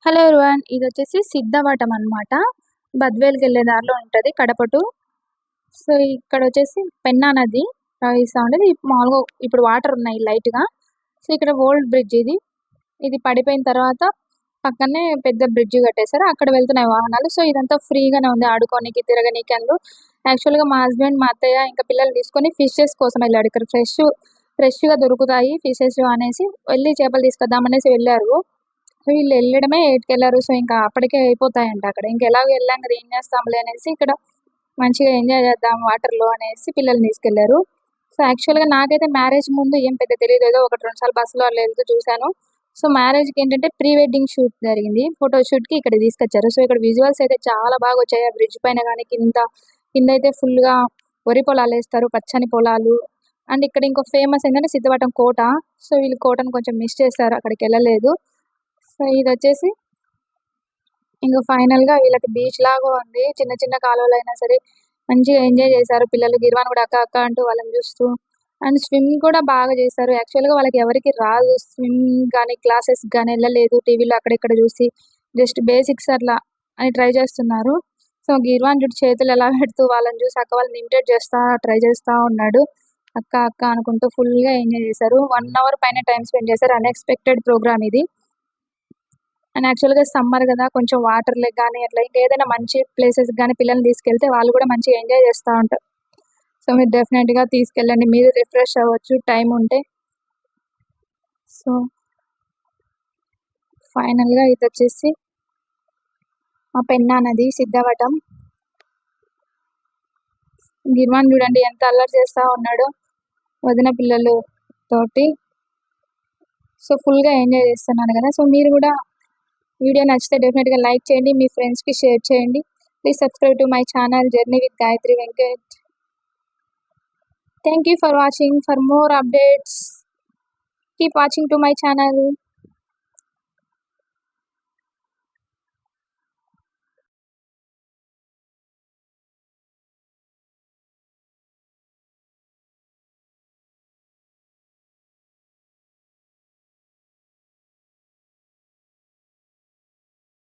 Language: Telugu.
Hello everyone. ఇదొచ్చేసి సిద్ధవటం అనమాట. బద్వేలుకెళ్ళే దారిలో ఉంటది కడప టు. సో, ఇక్కడొచ్చేసి పెన్నా నది ప్రవహిస్తా ఉంటది. మామూలుగా ఇప్పుడు వాటరున్నాయి లైట్‌గా. సో, ఇక్కడ ఓల్డ్ బ్రిడ్జ్ ఇది. ఇది పడిపోయిన తర్వాత పక్కనే పెద్ద బ్రిడ్జ్ కట్టేసారు. అక్కడ వెళ్తున్నాయి వాహనాలు. సో, ఇదంతా ఫ్రీగానే ఉంది ఆడుకోనికి, తిరగనీకి అందు. యాక్చువల్‌గా మా హస్బెండ్, మా అత్తయ్య ఇంకా పిల్లల్ని తీసుకొని ఫిషెస్ కోసం ఎళ్ళాడు. ఇక్కడ ఫ్రెష్‌గా దొరుకుతాయి ఫిషెస్ అనేసి వెళ్లి చేపలు తీసుకొద్దామనేసి వెళ్లారు. సో, వీళ్ళెళ్ళడమే 8కెళ్లారు. సో, ఇంకా అప్పటికే అయిపోతాయంట అక్కడ. ఇంకెలాగో ఎళ్ళాం కదా! ఏం చేస్తాంలే అనేసి ఇక్కడ మంచిగా ఎంజాయ్ చేద్దాం వాటర్‌లో అనేసి పిల్లల్ని తీసుకెళ్లారు. సో, యాక్చువల్‌గా నాకైతే మ్యారేజ్ ముందు ఏం పెద్ద తెలీదు. ఏదో ఒకటి 2 సార్లు బస్సులో అలా ఎళ్తూ చూసాను. సో, మ్యారేజ్‌కేంటంటే ప్రీ వెడ్డింగ్ షూట్ జరిగింది. ఫోటో షూట్‌కి ఇక్కడికి తీసుకొచ్చారు. సో, ఇక్కడ విజువల్స్ అయితే చాలా బాగొచ్చాయి. ఆ బ్రిడ్జ్ పైన గాని, కిందైతే ఫుల్‌గా వరి పొలాలేస్తారు. పచ్చని పొలాలు. అండ్ ఇక్కడ ఇంకో ఫేమస్ ఏంటంటే సిద్ధవటం కోట. సో, వీళ్ళు కోటని కొంచెం మిస్ చేశారు. అక్కడికెళ్ళలేదు. సో, ఇదొచ్చేసి ఇంక ఫైనల్‌గా వీళ్ళకి బీచ్ లాగా ఉంది. చిన్న చిన్న కాలువలైనా సరే మంచిగా ఎంజాయ్ చేశారు పిల్లలు. గిర్వాన్ కూడా అక్క అక్క అంటూ వాళ్ళని చూస్తూ అండ్ స్విమ్ కూడా బాగా చేశారు. యాక్చువల్‌గా వాళ్ళకి ఎవరికీ రాదు. స్విమ్ గాని, క్లాసెస్‌కి గాని ఎళ్ళలేదు. టీవీలో అక్కడ ఇక్కడ చూసి జస్ట్ బేసిక్స్ అట్లా అని ట్రై చేస్తున్నారు. సో, గిర్వాన్ చూడు చేతులు ఎలా పెడుతూ వాళ్ళని చూసి అక్క వాళ్ళని ఇమిటేట్ చేస్తా ట్రై చేస్తా ఉన్నాడు. అక్క అక్క అనుకుంటూ ఫుల్‌గా ఎంజాయ్ చేశారు. 1 అవర్ పైన టైమ్ స్పెండ్ చేశారు. అన్‌ఎక్స్‌పెక్టెడ్ ప్రోగ్రామ్ ఇది. అండ్ యాక్చువల్‌గా సమ్మర్ గదా! కొంచెం వాటర్ లేక్ గాని, అట్లా ఇంకేదైనా మంచి ప్లేసెస్‌కి గాని పిల్లల్ని తీసుకెళ్తే వాళ్ళు కూడా మంచిగా ఎంజాయ్ చేస్తా ఉంటారు. సో, మీరు డెఫినెట్‌గా తీసుకెళ్ళండి. మీరు రిఫ్రెష్ అవ్వచ్చు టైమ్ ఉంటే. సో, ఫైనల్‌గా ఇదొచ్చేసి మా పెన్నా నది, సిద్ధవటం. గిర్వాన్ చూడండి ఎంత అల్లరి చేస్తా ఉన్నాడో వదిన పిల్లలు తోటి. సో, ఫుల్‌గా ఎంజాయ్ చేస్తున్నాడు గదా! సో, మీరు గూడా వీడియో నచ్చితే డెఫినెట్‌గా లైక్ చేయండి. మీ ఫ్రెండ్స్‌కి షేర్ చేయండి. Please subscribe to my channel journey with Gayatri Venkat. Thank you for watching. For more updates, keep watching to my channel.